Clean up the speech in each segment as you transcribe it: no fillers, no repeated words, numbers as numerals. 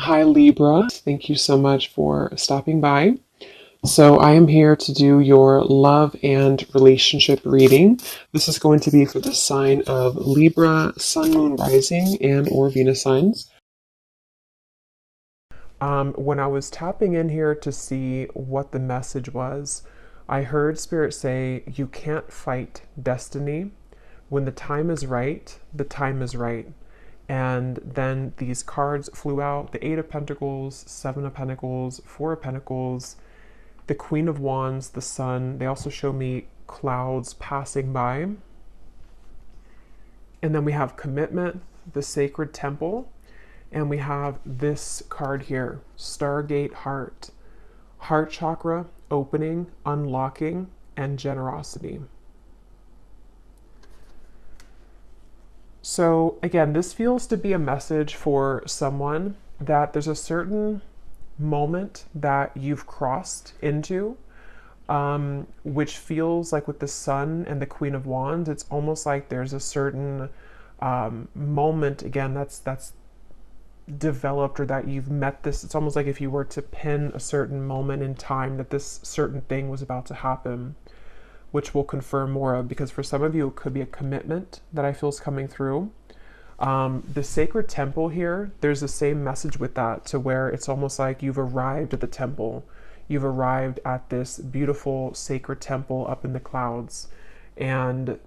Hi Libra, thank you so much for stopping by. So I am here to do your love and relationship reading. This is going to be for the sign of Libra, Sun, Moon, Rising, and or Venus signs. When I was tapping in here to see what the message was, I heard Spirit say, you can't fight destiny. When the time is right, the time is right. And then these cards flew out, the Eight of Pentacles, Seven of Pentacles, Four of Pentacles, the Queen of Wands, the Sun. They also show me clouds passing by. And then we have Commitment, the Sacred Temple. And we have this card here, Stargate Heart. Heart chakra, opening, unlocking, and generosity. So again, this feels to be a message for someone that there's a certain moment that you've crossed into, which feels like with the Sun and the Queen of Wands, it's almost like there's a certain moment again that's developed, or that you've met this. It's almost like if you were to pin a certain moment in time that this certain thing was about to happen, which we'll confirm more of, because for some of you it could be a commitment that I feel is coming through. The sacred temple here, there's the same message with that, to where it's almost like you've arrived at the temple. You've arrived at this beautiful sacred temple up in the clouds. And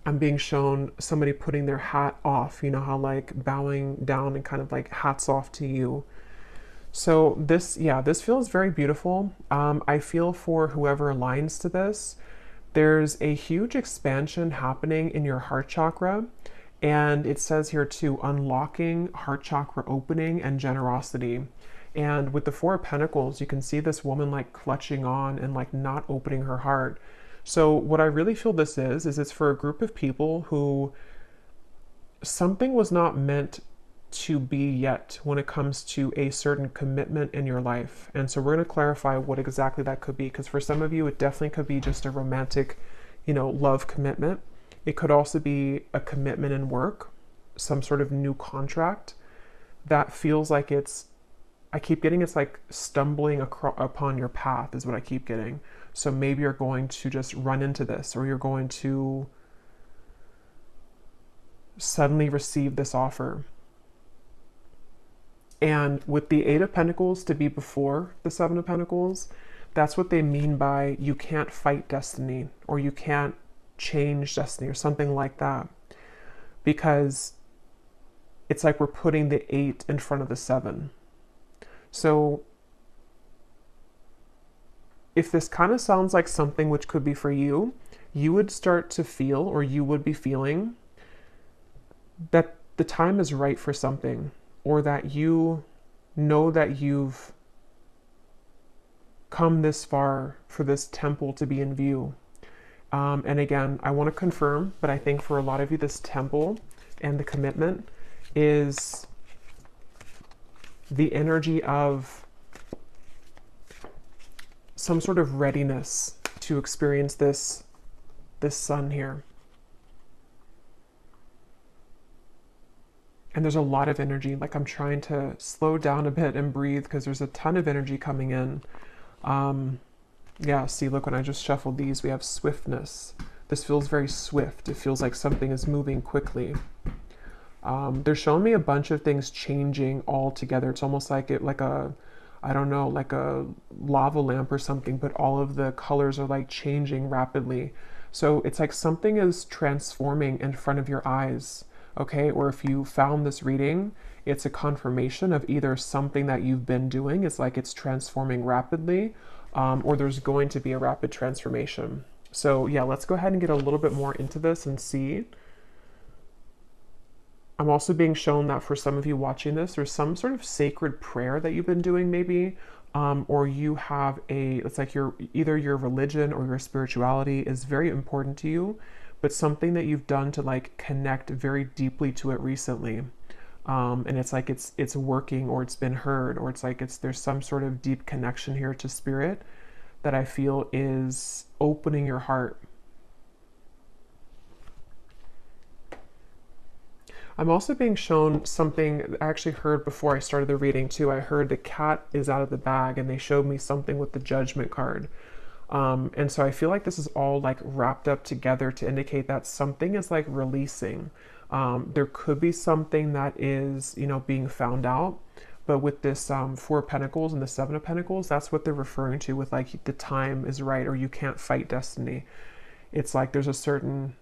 I'm being shown somebody putting their hat off, you know how like bowing down and kind of like hats off to you. So this, yeah, this feels very beautiful. I feel for whoever aligns to this, there's a huge expansion happening in your heart chakra. And it says here too, unlocking, heart chakra opening, and generosity. And with the Four of Pentacles, you can see this woman like clutching on and like not opening her heart. So what I really feel this is it's for a group of people who something was not meant to be yet when it comes to a certain commitment in your life. And so we're going to clarify what exactly that could be, because for some of you, it definitely could be just a romantic, love commitment. It could also be a commitment in work, some sort of new contract that feels like I keep getting it's like stumbling upon your path is what I keep getting. So maybe you're going to just run into this, or you're going to suddenly receive this offer. And with the Eight of Pentacles to be before the Seven of Pentacles, that's what they mean by you can't fight destiny, or you can't change destiny, or something like that. Because it's like we're putting the 8 in front of the 7. So if this kind of sounds like something which could be for you, you would start to feel, or you would be feeling, that the time is right for something, or that you know that you've come this far for this temple to be in view. And again, I want to confirm, but I think for a lot of you, this temple and the commitment is the energy of some sort of readiness to experience this sun here. And there's a lot of energy. Like I'm trying to slow down a bit and breathe because there's a ton of energy coming in. Yeah, see, look, when I just shuffled these, we have swiftness. This feels very swift. It feels like something is moving quickly. They're showing me a bunch of things changing all together. It's almost like I don't know, like a lava lamp or something, but all of the colors are like changing rapidly. So it's like something is transforming in front of your eyes, okay? Or if you found this reading, it's a confirmation of either something that you've been doing, it's like it's transforming rapidly, or there's going to be a rapid transformation. So yeah, let's go ahead and get a little bit more into this and see. I'm also being shown that for some of you watching this, there's some sort of sacred prayer that you've been doing maybe, or you have it's like either your religion or your spirituality is very important to you, but something that you've done to like connect very deeply to it recently. And it's like it's working, or it's been heard, or it's like there's some sort of deep connection here to spirit that I feel is opening your heart. I'm also being shown something I actually heard before I started the reading too. I heard the cat is out of the bag, and they showed me something with the Judgment card. And so I feel like this is all like wrapped up together to indicate that something is like releasing. There could be something that is, you know, being found out. But with this Four of Pentacles and the Seven of Pentacles, that's what they're referring to with like the time is right, or you can't fight destiny. It's like there's a certain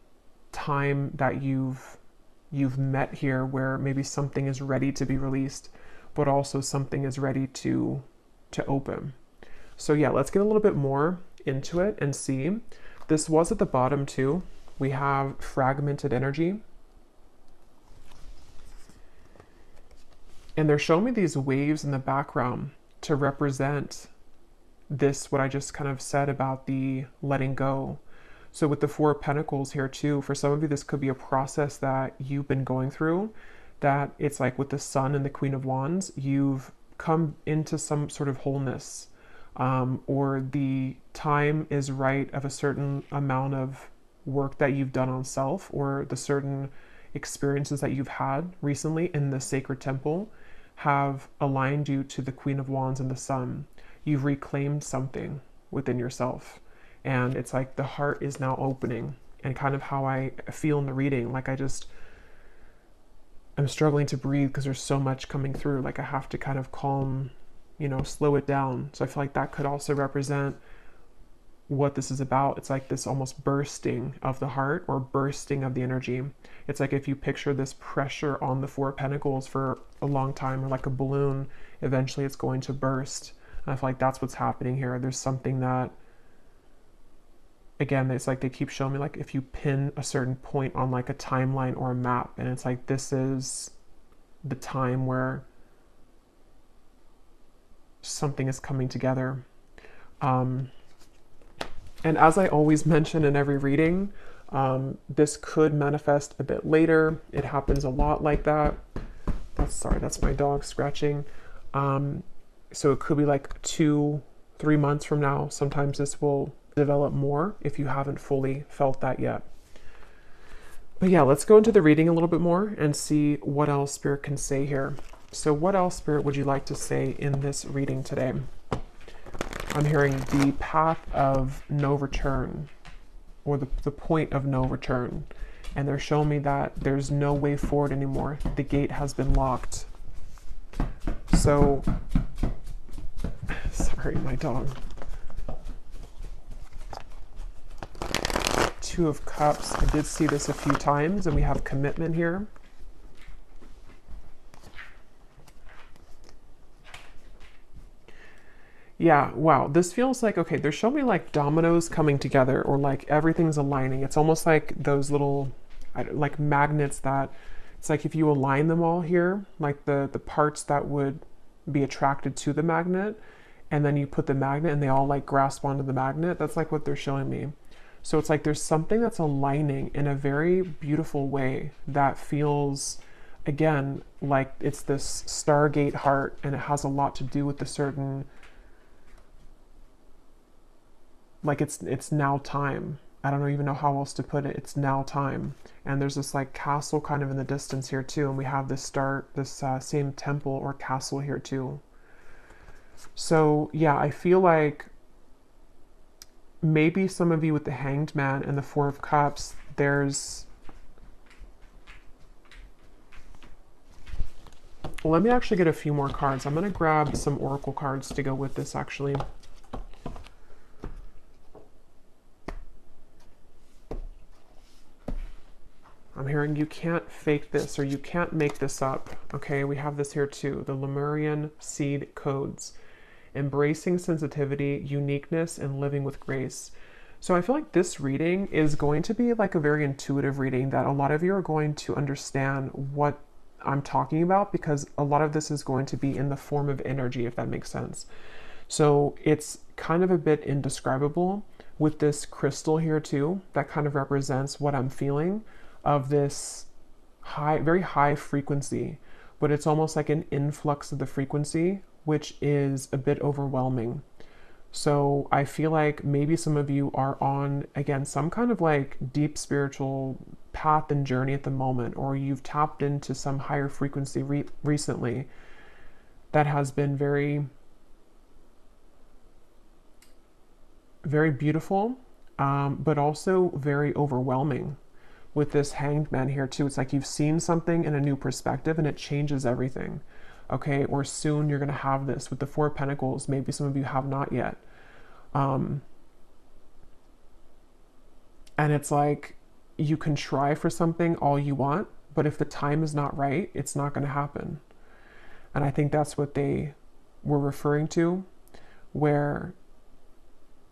time that you've met here where maybe something is ready to be released, but also something is ready to open. So yeah, let's get a little bit more into it and see. This was at the bottom too. We have fragmented energy. And they're showing me these waves in the background to represent this, what I just kind of said about the letting go. So with the Four of Pentacles here too, for some of you, this could be a process that you've been going through, that it's like with the Sun and the Queen of Wands, you've come into some sort of wholeness, or the time is right of a certain amount of work that you've done on self, or the certain experiences that you've had recently in the sacred temple have aligned you to the Queen of Wands and the Sun. You've reclaimed something within yourself. And it's like the heart is now opening, and kind of how I feel in the reading. Like I'm struggling to breathe because there's so much coming through. Like I have to kind of calm, you know, slow it down. So I feel like that could also represent what this is about. It's like this almost bursting of the heart, or bursting of the energy. It's like if you picture this pressure on the Four of Pentacles for a long time, or like a balloon, eventually it's going to burst. And I feel like that's what's happening here. There's something that, again, it's like they keep showing me, like if you pin a certain point on like a timeline or a map, and it's like this is the time where something is coming together. And as I always mention in every reading, this could manifest a bit later. It happens a lot like that. That's my dog scratching. So it could be like 2-3 months from now. Sometimes this will develop more if you haven't fully felt that yet. But yeah, let's go into the reading a little bit more and see what else Spirit can say here. So what else, Spirit, would you like to say in this reading today? I'm hearing the path of no return, or the point of no return. And they're showing me that there's no way forward anymore. The gate has been locked. So, sorry, my dog. Two of Cups. I did see this a few times, and we have commitment here. Yeah, wow. This feels like, okay, they're showing me like dominoes coming together, or like everything's aligning. It's almost like those little, like magnets that, it's like if you align them all here, like the parts that would be attracted to the magnet, and then you put the magnet and they all like grasp onto the magnet. That's like what they're showing me. So it's like there's something that's aligning in a very beautiful way that feels, again, like it's this Stargate heart, and it has a lot to do with the certain, like it's now time. I don't even know how else to put it. It's now time. And there's this like castle kind of in the distance here too, and we have this same temple or castle here too. So yeah, I feel like maybe some of you with the Hanged Man and the Four of Cups, there's, well, let me actually get a few more cards. I'm going to grab some oracle cards to go with this actually. I'm hearing you can't fake this, or you can't make this up. Okay, we have this here too. The Lemurian seed codes. Embracing sensitivity, uniqueness, and living with grace. So I feel like this reading is going to be like a very intuitive reading, that a lot of you are going to understand what I'm talking about, because a lot of this is going to be in the form of energy, if that makes sense. So it's kind of a bit indescribable with this crystal here too, that kind of represents what I'm feeling of this high, very high frequency, but it's almost like an influx of the frequency, which is a bit overwhelming. So I feel like maybe some of you are on, again, some kind of like deep spiritual path and journey at the moment, or you've tapped into some higher frequency recently that has been very, very beautiful, but also very overwhelming. With this Hanged Man here too, it's like you've seen something in a new perspective and it changes everything. Okay, or soon you're going to have this with the Four of Pentacles. Maybe some of you have not yet. And it's like you can try for something all you want, but if the time is not right, it's not going to happen. And I think that's what they were referring to, where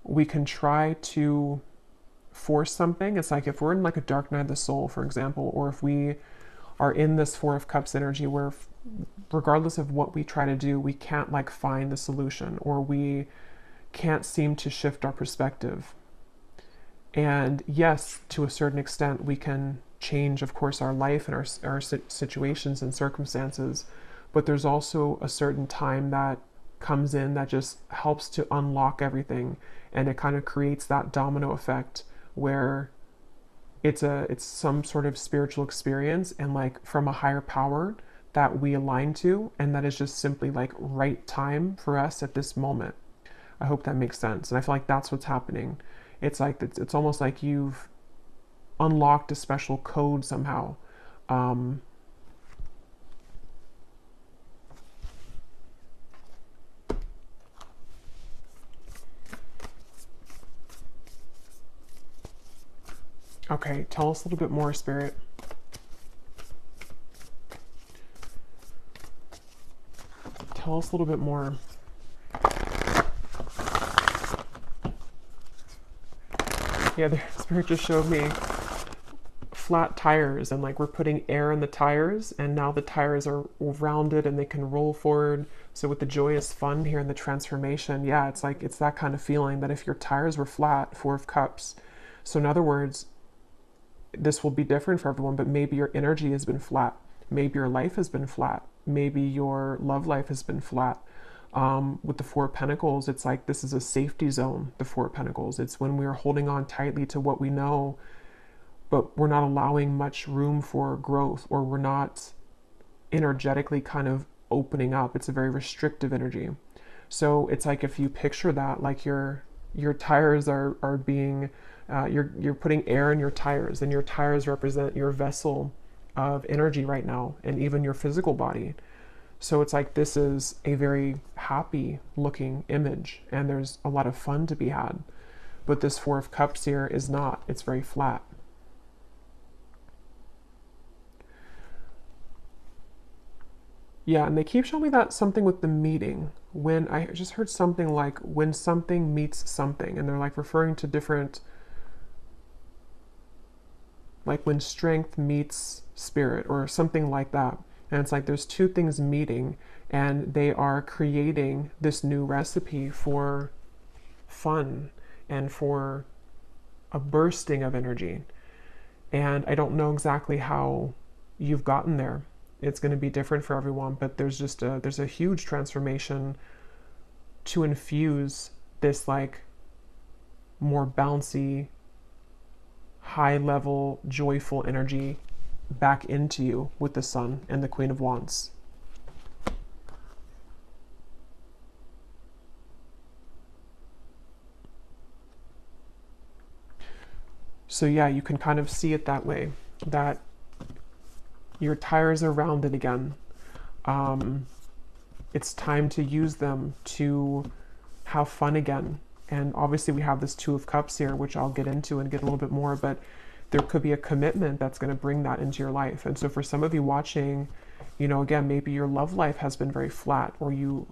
we can try to force something. It's like if we're in like a dark night of the soul, for example, or if we are in this Four of Cups energy where regardless of what we try to do, we can't like find the solution, or we can't seem to shift our perspective. And yes, to a certain extent, we can change, of course, our life and our situations and circumstances, but there's also a certain time that comes in that just helps to unlock everything, and it kind of creates that domino effect where it's some sort of spiritual experience and like from a higher power that we align to, and that is just simply like right time for us at this moment. I hope that makes sense. And I feel like that's what's happening. It's like it's almost like you've unlocked a special code somehow. Okay, tell us a little bit more, Spirit. Tell us a little bit more. Yeah, the Spirit just showed me flat tires, and like we're putting air in the tires, and now the tires are rounded and they can roll forward. So with the joyous fun here and the transformation, yeah, it's like it's that kind of feeling that if your tires were flat, Four of Cups. So in other words, this will be different for everyone, but maybe your energy has been flat. Maybe your life has been flat. Maybe your love life has been flat. With the Four of Pentacles, it's like this is a safety zone, the Four of Pentacles. It's when we are holding on tightly to what we know, but we're not allowing much room for growth, or we're not energetically kind of opening up. It's a very restrictive energy. So it's like if you picture that, like your tires are being, you're putting air in your tires, and your tires represent your vessel of energy right now, and even your physical body. So it's like this is a very happy looking image, and there's a lot of fun to be had. But this Four of Cups here is not. It's very flat. Yeah, and they keep showing me that something with the meeting. When I just heard something like when something meets something, and they're like referring to different, like when strength meets spirit or something like that. And it's like there's two things meeting, and they are creating this new recipe for fun and for a bursting of energy. And I don't know exactly how you've gotten there. It's going to be different for everyone, but there's a huge transformation to infuse this like more bouncy, high level, joyful energy back into you with the Sun and the Queen of Wands. So yeah, you can kind of see it that way, that your tires are rounded again. It's time to use them to have fun again. And obviously we have this Two of Cups here, which I'll get into and get a little bit more, but there could be a commitment that's going to bring that into your life. And so for some of you watching, you know, again, maybe your love life has been very flat, or you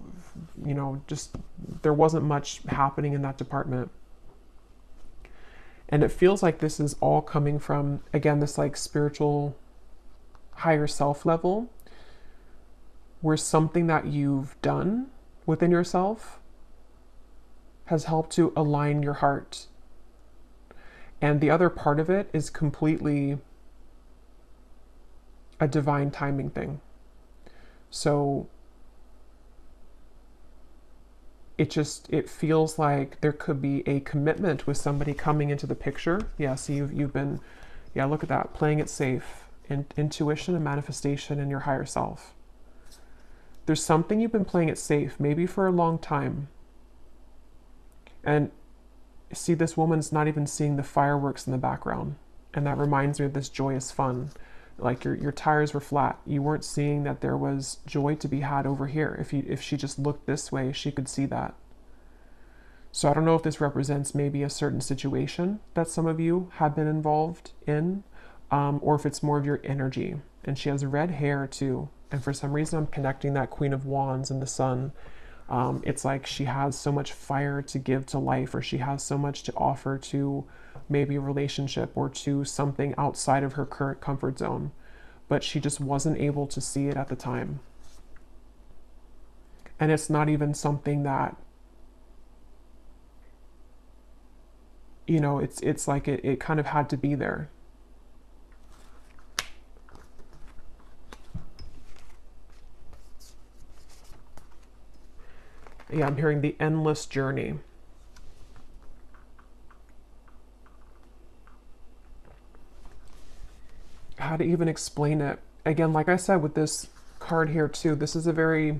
know, just there wasn't much happening in that department. And it feels like this is all coming from, again, this like spiritual higher self level, where something that you've done within yourself has helped to align your heart. And the other part of it is completely a divine timing thing. So it feels like there could be a commitment with somebody coming into the picture. Yeah, so you've been, yeah, look at that, playing it safe, intuition and manifestation in your higher self. There's something you've been playing it safe, maybe for a long time. And see, this woman's not even seeing the fireworks in the background. And that reminds me of this joyous fun. Like your tires were flat. You weren't seeing that there was joy to be had over here. If she just looked this way, she could see that. So I don't know if this represents maybe a certain situation that some of you have been involved in, or if it's more of your energy. And she has red hair too. And for some reason, I'm connecting that Queen of Wands and the Sun. It's like she has so much fire to give to life, or she has so much to offer to maybe a relationship or to something outside of her current comfort zone, but she just wasn't able to see it at the time. And it's not even something that, you know, it's like it kind of had to be there. Yeah, I'm hearing the endless journey. How to even explain it? Again, like I said with this card here too, this is a very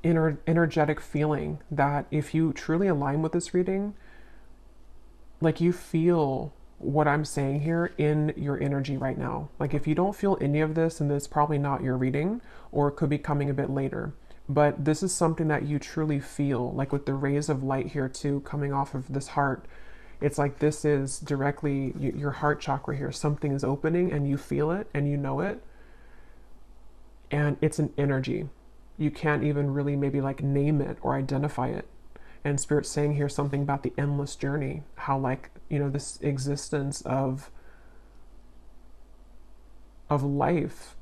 energetic feeling that if you truly align with this reading, like you feel what I'm saying here in your energy right now. Like if you don't feel any of this, and it's probably not your reading, or it could be coming a bit later. But this is something that you truly feel, like with the rays of light here too, coming off of this heart. It's like this is directly your heart chakra here. Something is opening and you feel it and you know it. And it's an energy. You can't even really maybe like name it or identify it. And Spirit's saying here something about the endless journey. How like, you know, this existence of life,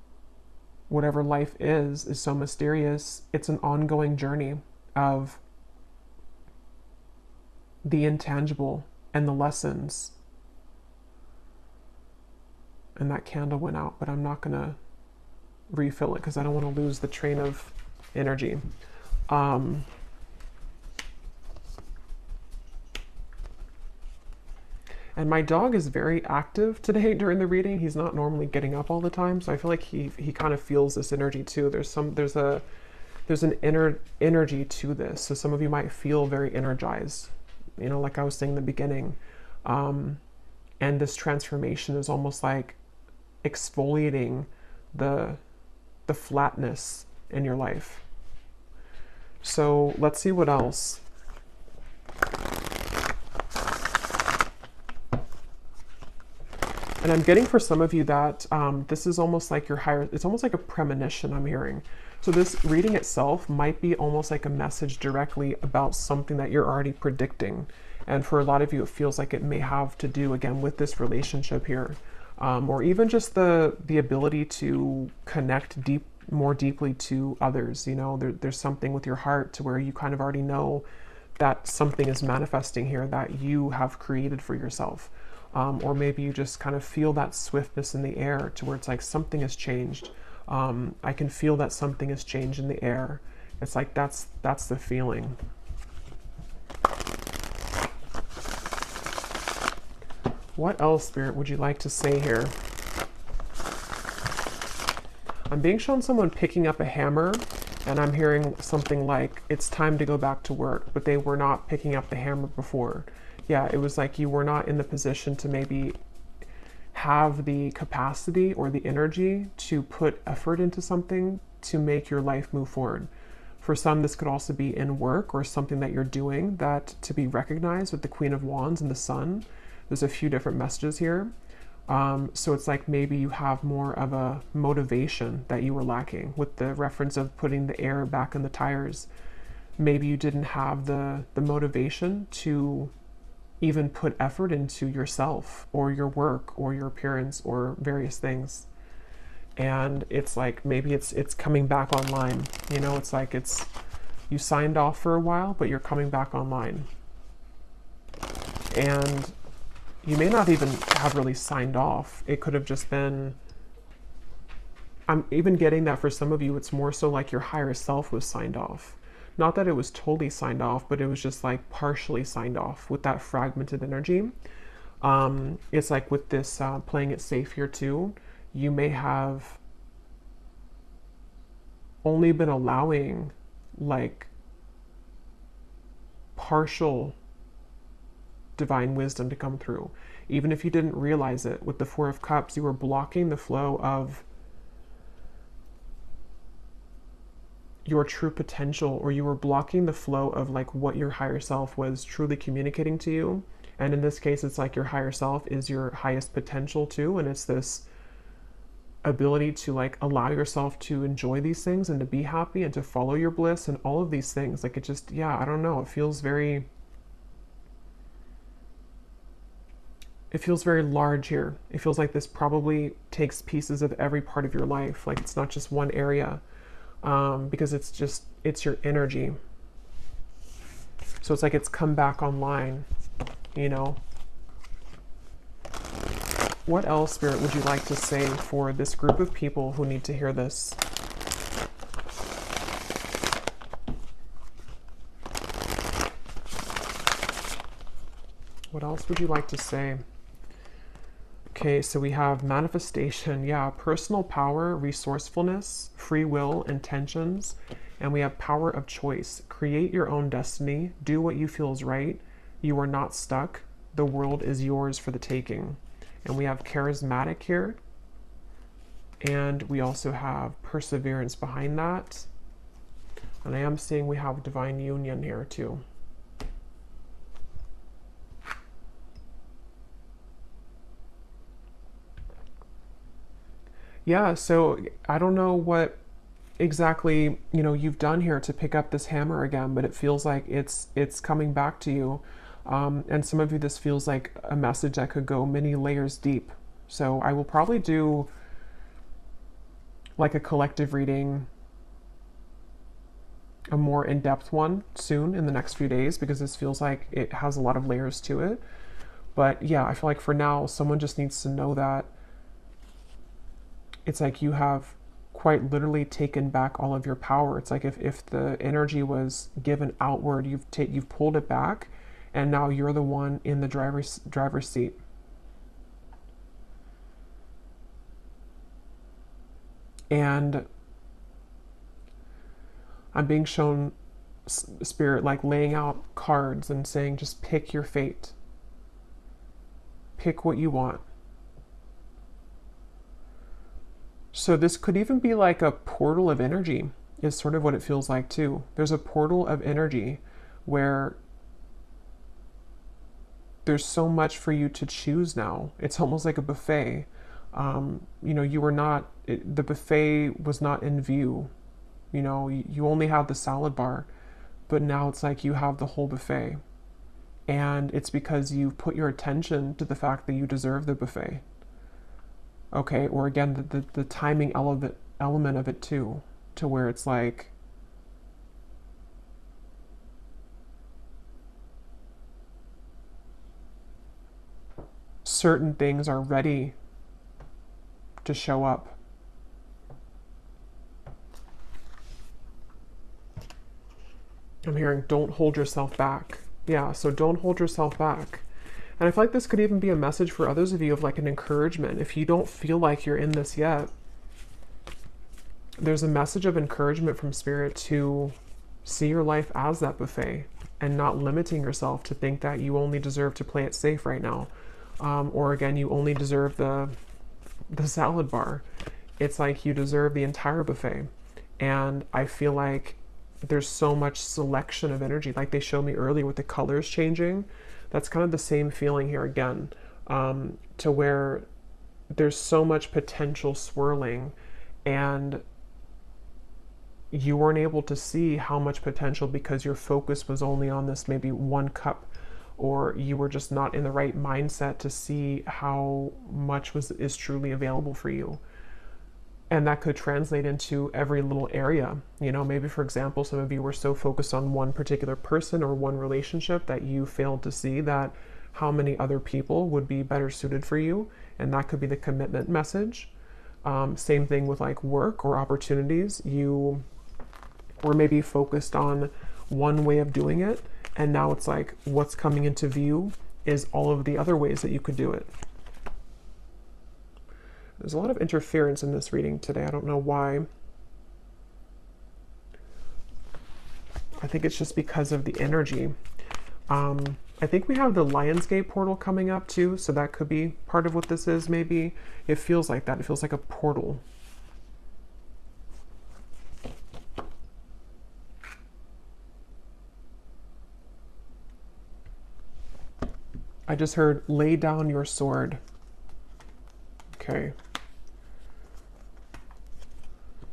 whatever life is so mysterious. It's an ongoing journey of the intangible and the lessons. And that candle went out, but I'm not going to refill it because I don't want to lose the train of energy. And my dog is very active today during the reading. He's not normally getting up all the time, so I feel like he kind of feels this energy too. There's an inner energy to this. So some of you might feel very energized, you know, like I was saying in the beginning. And this transformation is almost like exfoliating the flatness in your life. So let's see what else. And I'm getting for some of you that this is almost like your higher, it's almost like a premonition I'm hearing. So this reading itself might be almost like a message directly about something that you're already predicting. And for a lot of you, it feels like it may have to do, again, with this relationship here. Or even just the ability to connect more deeply to others. You know, there's something with your heart to where you kind of already know that something is manifesting here that you have created for yourself. Or maybe you just kind of feel that swiftness in the air to where it's like something has changed. I can feel that something has changed in the air. It's like that's the feeling. What else, Spirit, would you like to say here? I'm being shown someone picking up a hammer, and I'm hearing something like, it's time to go back to work, but they were not picking up the hammer before. Yeah, it was like you were not in the position to maybe have the capacity or the energy to put effort into something to make your life move forward. For some, this could also be in work or something that you're doing that to be recognized with the Queen of Wands and the Sun. There's a few different messages here. So it's like maybe you have more of a motivation that you were lacking with the reference of putting the air back in the tires. Maybe you didn't have the motivation to even put effort into yourself or your work or your appearance or various things. And it's like maybe it's coming back online. You know, it's like you signed off for a while, but you're coming back online. And you may not even have really signed off. It could have just been, I'm even getting that for some of you, it's more so like your higher self was signed off. Not that it was totally signed off, but it was just like partially signed off with that fragmented energy. It's like with this playing it safe here too, you may have only been allowing like partial divine wisdom to come through. Even if you didn't realize it, with the Four of Cups, you were blocking the flow of your true potential, or you were blocking the flow of like what your higher self was truly communicating to you. And in this case, it's like your higher self is your highest potential too, and it's this ability to like allow yourself to enjoy these things and to be happy and to follow your bliss and all of these things. Like it just, yeah, I don't know, it feels very large here. It feels like this probably takes pieces of every part of your life. Like it's not just one area, because it's your energy. So it's like it's come back online, you know. What else, Spirit, would you like to say for this group of people who need to hear this? What else would you like to say? Okay, so we have manifestation, yeah, personal power, resourcefulness, free will, intentions, and we have power of choice. Create your own destiny, do what you feel is right. You are not stuck. The world is yours for the taking. And we have charismatic here, and we also have perseverance behind that. And I am seeing we have divine union here too. Yeah, so I don't know what exactly, you know, you've done here to pick up this hammer again, but it feels like it's coming back to you. And some of you, this feels like a message that could go many layers deep. So I will probably do like a collective reading, a more in-depth one soon in the next few days, because this feels like it has a lot of layers to it. But yeah, I feel like for now, someone just needs to know that it's like you have quite literally taken back all of your power. It's like if the energy was given outward, you've pulled it back, and now you're the one in the driver's seat. And I'm being shown Spirit like laying out cards and saying, just pick your fate. Pick what you want. So this could even be like a portal of energy, is sort of what it feels like too. There's a portal of energy where there's so much for you to choose now. It's almost like a buffet. You know, you were not, the buffet was not in view. You know, you only have the salad bar, but now it's like you have the whole buffet. And it's because you've put your attention to the fact that you deserve the buffet. Okay, or again, the timing element of it too, to where it's like, certain things are ready to show up. I'm hearing don't hold yourself back. Yeah, so don't hold yourself back. And I feel like this could even be a message for others of you of like an encouragement. If you don't feel like you're in this yet, there's a message of encouragement from Spirit to see your life as that buffet and not limiting yourself to think that you only deserve to play it safe right now. Or again, you only deserve the salad bar. It's like you deserve the entire buffet. And I feel like there's so much selection of energy. Like they showed me earlier with the colors changing. That's kind of the same feeling here again, to where there's so much potential swirling, and you weren't able to see how much potential because your focus was only on this maybe one cup, or you were just not in the right mindset to see how much is truly available for you. And that could translate into every little area. You know, maybe for example, some of you were so focused on one particular person or one relationship that you failed to see that how many other people would be better suited for you. And that could be the commitment message. Same thing with like work or opportunities. You or maybe focused on one way of doing it, and now it's like what's coming into view is all of the other ways that you could do it. There's a lot of interference in this reading today. I don't know why. I think it's just because of the energy. I think we have the Lionsgate portal coming up too, so that could be part of what this is maybe. It feels like that. It feels like a portal. I just heard, lay down your sword. Okay.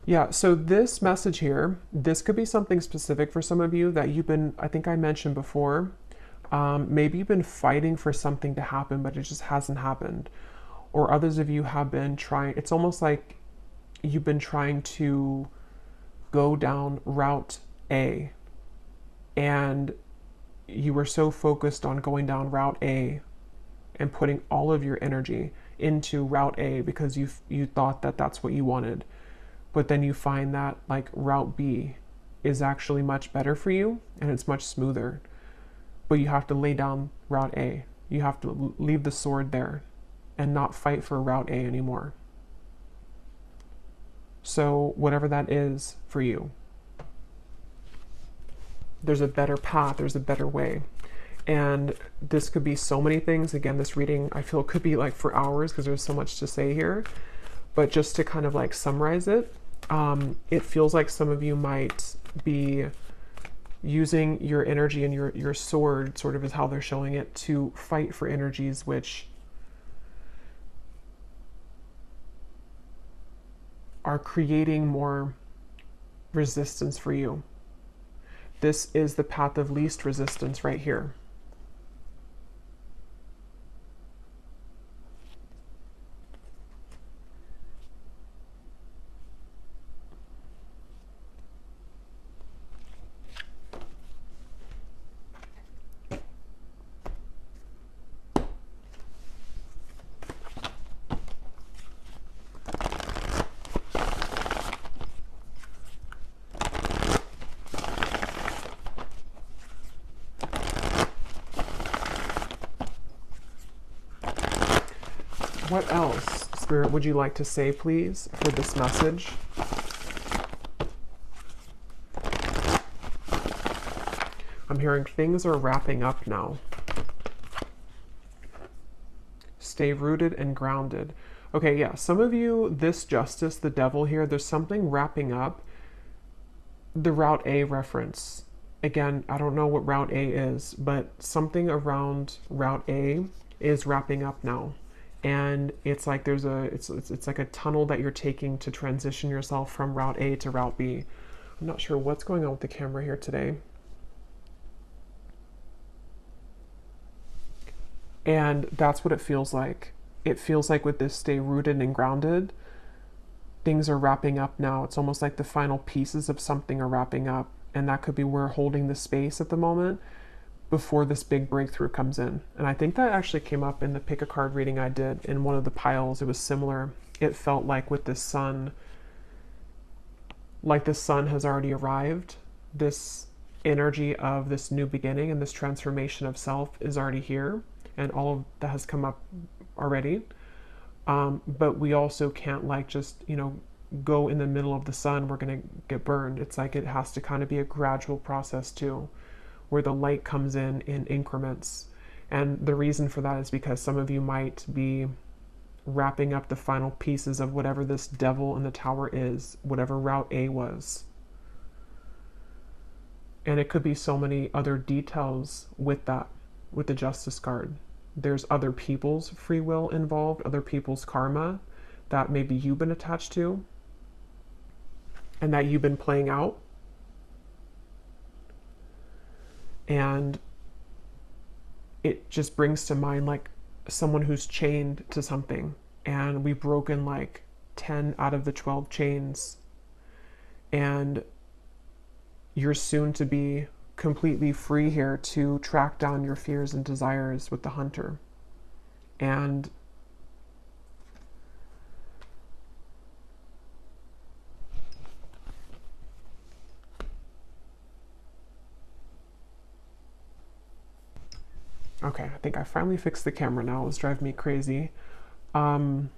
Yeah, so this message here, this could be something specific for some of you that you've been, I think I mentioned before, maybe you've been fighting for something to happen, but it just hasn't happened. Or others of you have been trying, it's almost like you've been trying to go down route A, and you were so focused on going down route A and putting all of your energy into route A because you thought that that's what you wanted. But then you find that like route B is actually much better for you and it's much smoother. But you have to lay down route A. You have to leave the sword there and not fight for route A anymore. So whatever that is for you, there's a better path, there's a better way. And this could be so many things. Again, this reading, I feel, could be like for hours because there's so much to say here. But just to kind of like summarize it, it feels like some of you might be using your energy and your sword, sort of is how they're showing it, to fight for energies which are creating more resistance for you. This is the path of least resistance right here. What else, Spirit, would you like to say, please, for this message? I'm hearing things are wrapping up now. Stay rooted and grounded. Okay, yeah, some of you, this justice, the devil here, there's something wrapping up. The Route A reference. Again, I don't know what Route A is, but something around Route A is wrapping up now. And it's like there's it's like a tunnel that you're taking to transition yourself from Route A to Route B. I'm not sure what's going on with the camera here today. And that's what it feels like. It feels like with this stay rooted and grounded, things are wrapping up now. It's almost like the final pieces of something are wrapping up. And that could be we're holding the space at the moment before this big breakthrough comes in. And I think that actually came up in the pick a card reading I did in one of the piles. It was similar. It felt like with this sun, like the sun has already arrived. This energy of this new beginning and this transformation of self is already here. And all of that has come up already. But we also can't like just, go in the middle of the sun. We're going to get burned. It's like it has to kind of be a gradual process too, where the light comes in increments. And the reason for that is because some of you might be wrapping up the final pieces of whatever this devil in the tower is, whatever Route A was. And it could be so many other details with that, with the Justice card. There's other people's free will involved, other people's karma that maybe you've been attached to and that you've been playing out. And it just brings to mind like someone who's chained to something, and we've broken like 10 out of the 12 chains, and you're soon to be completely free here to track down your fears and desires with the hunter. And Okay, I think I finally fixed the camera now. It was driving me crazy. Um,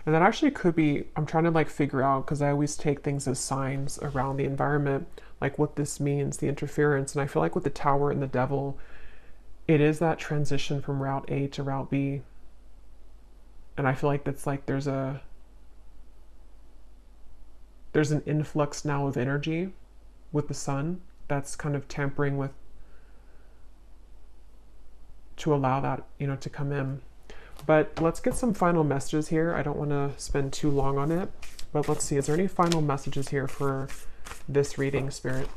and that actually could be, I'm trying to like figure out, because I always take things as signs around the environment, like what this means, the interference. And I feel like with the Tower and the Devil, it is that transition from Route A to Route B. And I feel like that's like there's an influx now of energy with the sun that's kind of tampering with, to allow that, to come in. But let's get some final messages here. I don't want to spend too long on it, but let's see. Is there any final messages here for this reading, Spirit?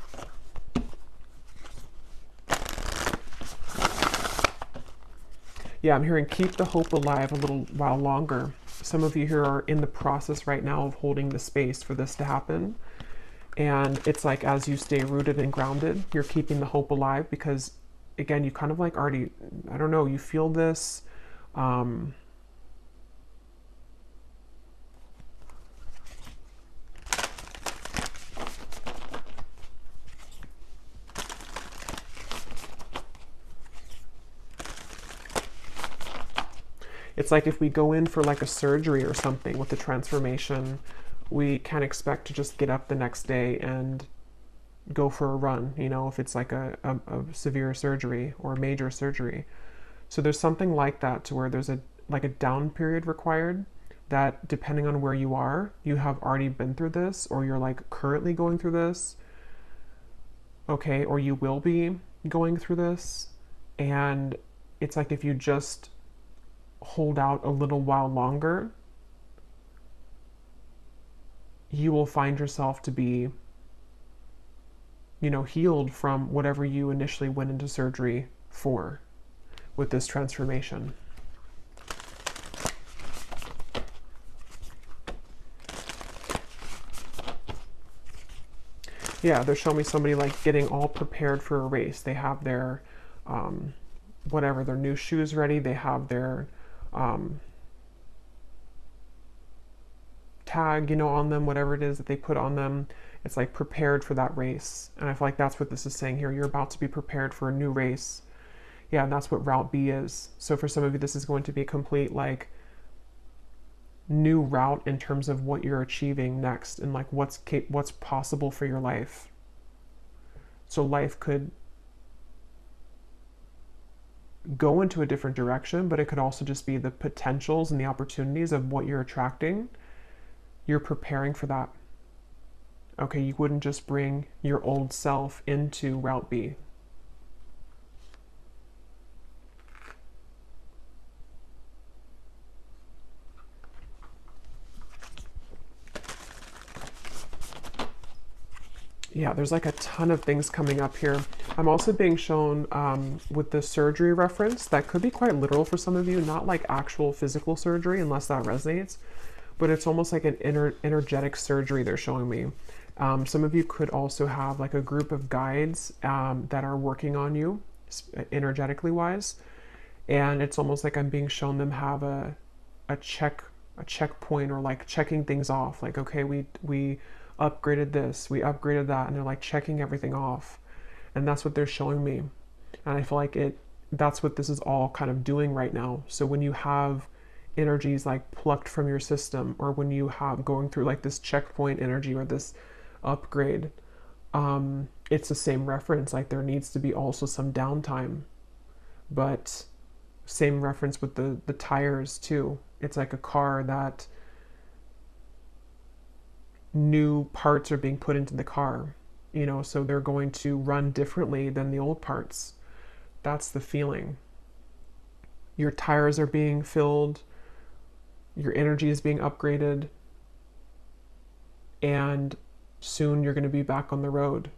Yeah, I'm hearing keep the hope alive a little while longer. Some of you here are in the process right now of holding the space for this to happen. And it's like as you stay rooted and grounded, you're keeping the hope alive because, again, you kind of like already, I don't know, you feel this. It's like if we go in for like a surgery or something with the transformation, we can't expect to just get up the next day and go for a run, if it's like a severe surgery or a major surgery. So there's something like that to where there's like a down period required that depending on where you are, you have already been through this or you're like currently going through this, okay, or you will be going through this. And it's like if you just hold out a little while longer, you will find yourself to be, healed from whatever you initially went into surgery for with this transformation. Yeah, they're showing me somebody like getting all prepared for a race. They have their, whatever, their new shoes ready. They have their tag, on them, whatever it is that they put on them. It's like prepared for that race. And I feel like that's what this is saying here. You're about to be prepared for a new race. Yeah, and that's what Route B is. So for some of you, this is going to be a complete like new route in terms of what you're achieving next and like what's possible for your life. So life could go into a different direction, but it could also just be the potentials and the opportunities of what you're attracting. You're preparing for that. Okay, you wouldn't just bring your old self into Route B. Yeah, there's like a ton of things coming up here. I'm also being shown with the surgery reference, that could be quite literal for some of you, not like actual physical surgery unless that resonates, but it's almost like an energetic surgery they're showing me. Some of you could also have like a group of guides that are working on you energetically wise. And it's almost like I'm being shown them have a checkpoint or like checking things off. Like, okay, we upgraded this, we upgraded that, and they're like checking everything off. And that's what they're showing me. And I feel like that's what this is all kind of doing right now. So when you have energies like plucked from your system, or when you have going through like this checkpoint energy or this upgrade, it's the same reference. Like there needs to be also some downtime, but same reference with the tires too. It's like a car that new parts are being put into the car, so they're going to run differently than the old parts. That's the feeling. Your tires are being filled, your energy is being upgraded, and soon you're going to be back on the road.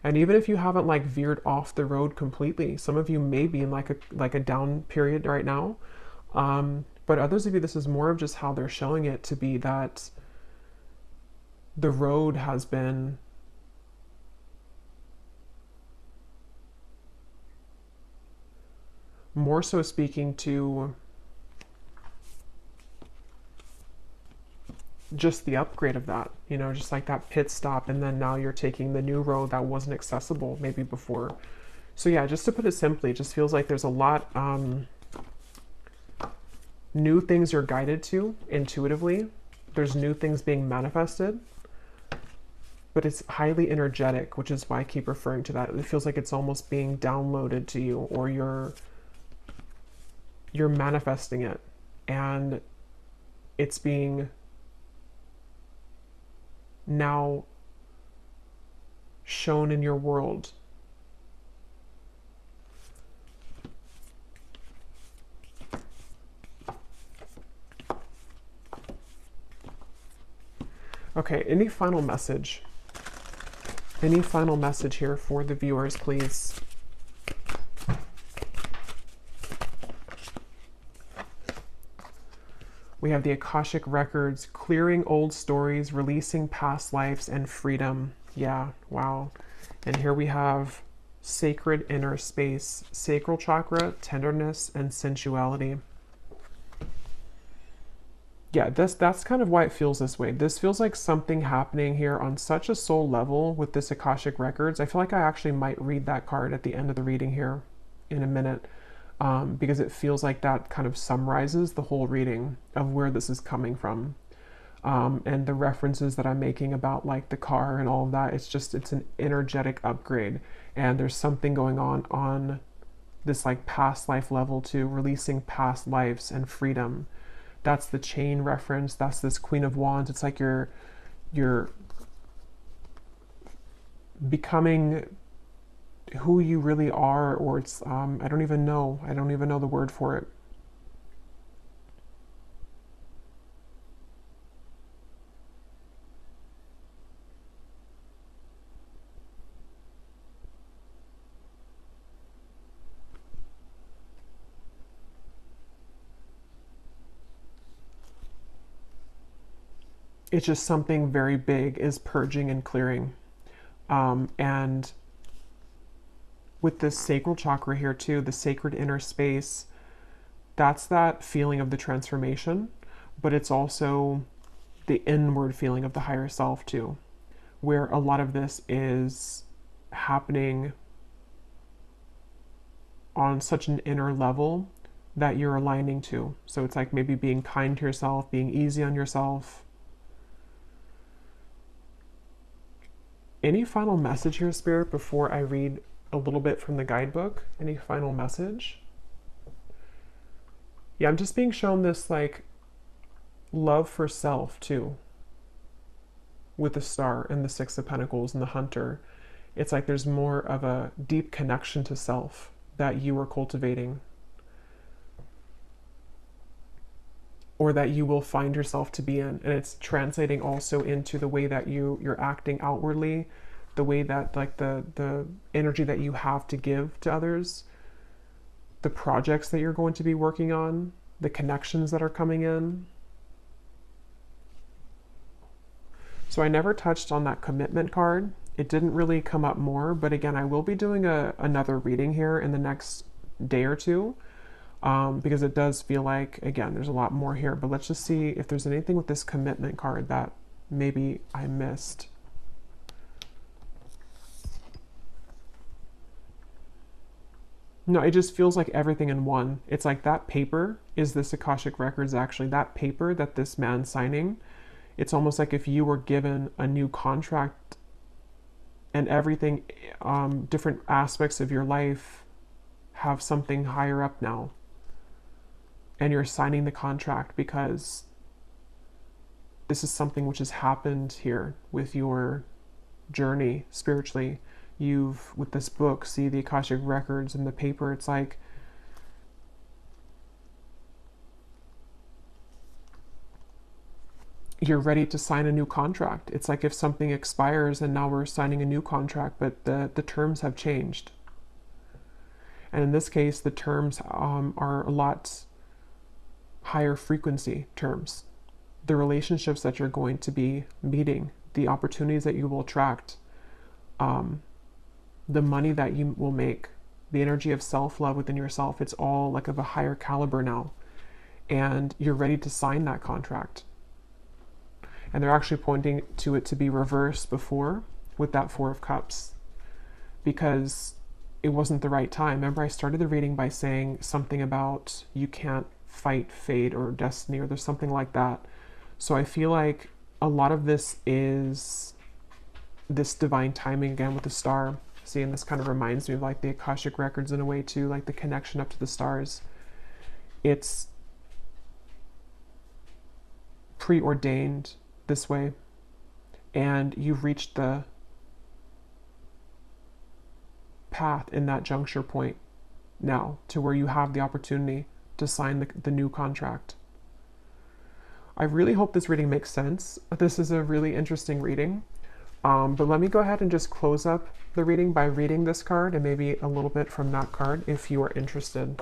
And even if you haven't like veered off the road completely, some of you may be in like a down period right now. But others of you, this is more of just how they're showing it to be, that the road has been more so speaking to just the upgrade of that, you know, just like that pit stop, and then now you're taking the new road that wasn't accessible maybe before. So yeah, just to put it simply, it just feels like there's a lot new things you're guided to intuitively. There's new things being manifested, but it's highly energetic, which is why I keep referring to that. It feels like it's almost being downloaded to you, or you're manifesting it, and it's being now shown in your world. Okay, any final message? Any final message here for the viewers, please? We have the Akashic Records, clearing old stories, releasing past lives, and freedom. Yeah, wow. And here we have sacred inner space, sacral chakra, tenderness, and sensuality. Yeah, that's kind of why it feels this way. This feels like something happening here on such a soul level with this Akashic Records. I feel like I actually might read that card at the end of the reading here in a minute. Because it feels like that kind of summarizes the whole reading of where this is coming from. And the references that I'm making about like the car and all of that, it's an energetic upgrade. And there's something going on this like past life level too, releasing past lives and freedom. That's the chain reference. That's this Queen of Wands. It's like you're becoming who you really are, or it's I don't even know the word for it. It's just something very big is purging and clearing, and with this sacral chakra here too, the sacred inner space, that's that feeling of the transformation, but it's also the inward feeling of the higher self too, where a lot of this is happening on such an inner level that you're aligning to. So it's like maybe being kind to yourself, being easy on yourself. Any final message here, Spirit, before I read a little bit from the guidebook? Any final message? Yeah, I'm just being shown this like love for self too, with the Star and the Six of Pentacles and the Hunter. It's like there's more of a deep connection to self that you are cultivating, or that you will find yourself to be in. And it's translating also into the way that you're acting outwardly, the way that like the energy that you have to give to others, the projects that you're going to be working on, the connections that are coming in. So I never touched on that commitment card. It didn't really come up more, but again, I will be doing another reading here in the next day or two, because it does feel like, again, there's a lot more here, but let's just see if there's anything with this commitment card that maybe I missed. No, it just feels like everything in one. It's like that paper is this Akashic Records, actually. That paper that this man's signing, it's almost like if you were given a new contract and everything, different aspects of your life have something higher up now. And you're signing the contract because this is something which has happened here with your journey spiritually. You've, with this book, see the Akashic Records and the paper, it's like you're ready to sign a new contract. It's like if something expires and now we're signing a new contract, but the terms have changed. And in this case, the terms are a lot higher frequency terms. The relationships that you're going to be meeting, the opportunities that you will attract, the money that you will make, the energy of self-love within yourself, it's all like of a higher caliber now. And you're ready to sign that contract. And they're actually pointing to it to be reversed before with that Four of Cups, because it wasn't the right time. Remember, I started the reading by saying something about you can't fight fate or destiny, or there's something like that. So I feel like a lot of this is this divine timing again with the star. See, and this kind of reminds me of like the Akashic records in a way too, like the connection up to the stars. It's preordained this way, and you've reached the path in that juncture point now to where you have the opportunity to sign the new contract. I really hope this reading makes sense. This is a really interesting reading. But let me go ahead and just close up the reading by reading this card and maybe a little bit from that card if you are interested.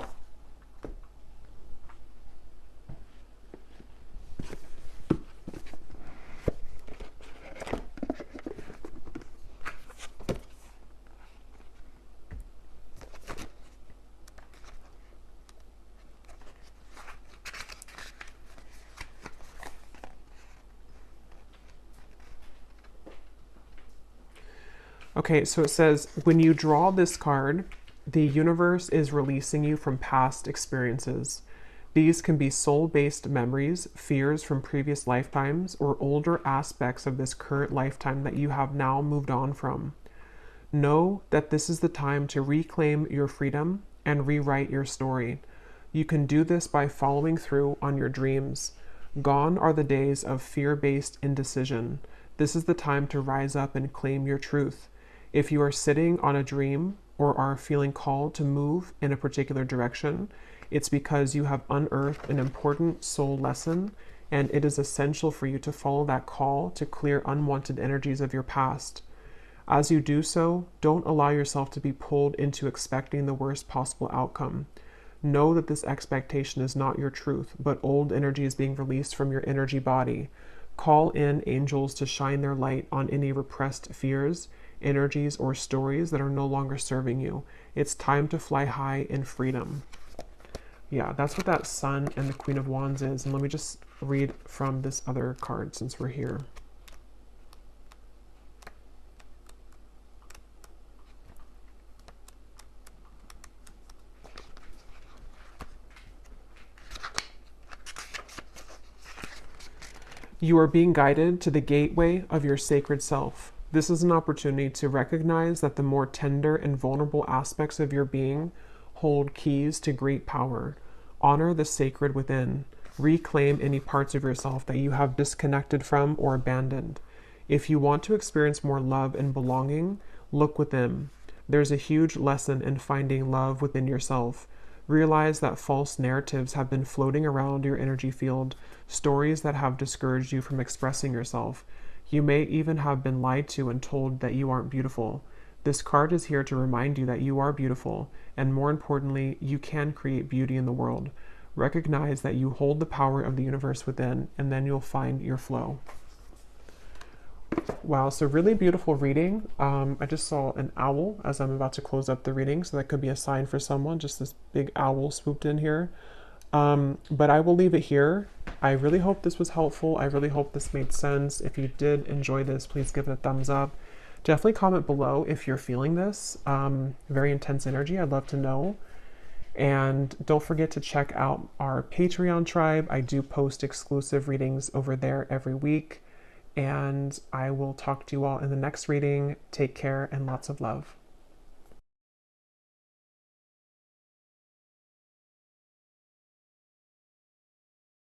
Okay, so it says, when you draw this card, the universe is releasing you from past experiences. These can be soul-based memories, fears from previous lifetimes, or older aspects of this current lifetime that you have now moved on from. Know that this is the time to reclaim your freedom and rewrite your story. You can do this by following through on your dreams. Gone are the days of fear-based indecision. This is the time to rise up and claim your truth. If you are sitting on a dream or are feeling called to move in a particular direction, it's because you have unearthed an important soul lesson, and it is essential for you to follow that call to clear unwanted energies of your past. As you do so, don't allow yourself to be pulled into expecting the worst possible outcome. Know that this expectation is not your truth, but old energy is being released from your energy body. Call in angels to shine their light on any repressed fears, energies, or stories that are no longer serving you. It's time to fly high in freedom. Yeah, that's what that Sun and the Queen of Wands is. And let me just read from this other card since we're here. You are being guided to the gateway of your sacred self. This is an opportunity to recognize that the more tender and vulnerable aspects of your being hold keys to great power. Honor the sacred within. Reclaim any parts of yourself that you have disconnected from or abandoned. If you want to experience more love and belonging, look within. There's a huge lesson in finding love within yourself. Realize that false narratives have been floating around your energy field, stories that have discouraged you from expressing yourself. You may even have been lied to and told that you aren't beautiful. This card is here to remind you that you are beautiful, and more importantly, you can create beauty in the world. Recognize that you hold the power of the universe within, and then you'll find your flow. Wow, so really beautiful reading. I just saw an owl as I'm about to close up the reading, so that could be a sign for someone, just this big owl swooped in here. But I will leave it here. I really hope this was helpful. I really hope this made sense. If you did enjoy this, please give it a thumbs up. Definitely comment below if you're feeling this. Very intense energy. I'd love to know. And don't forget to check out our Patreon tribe. I do post exclusive readings over there every week. And I will talk to you all in the next reading. Take care and lots of love.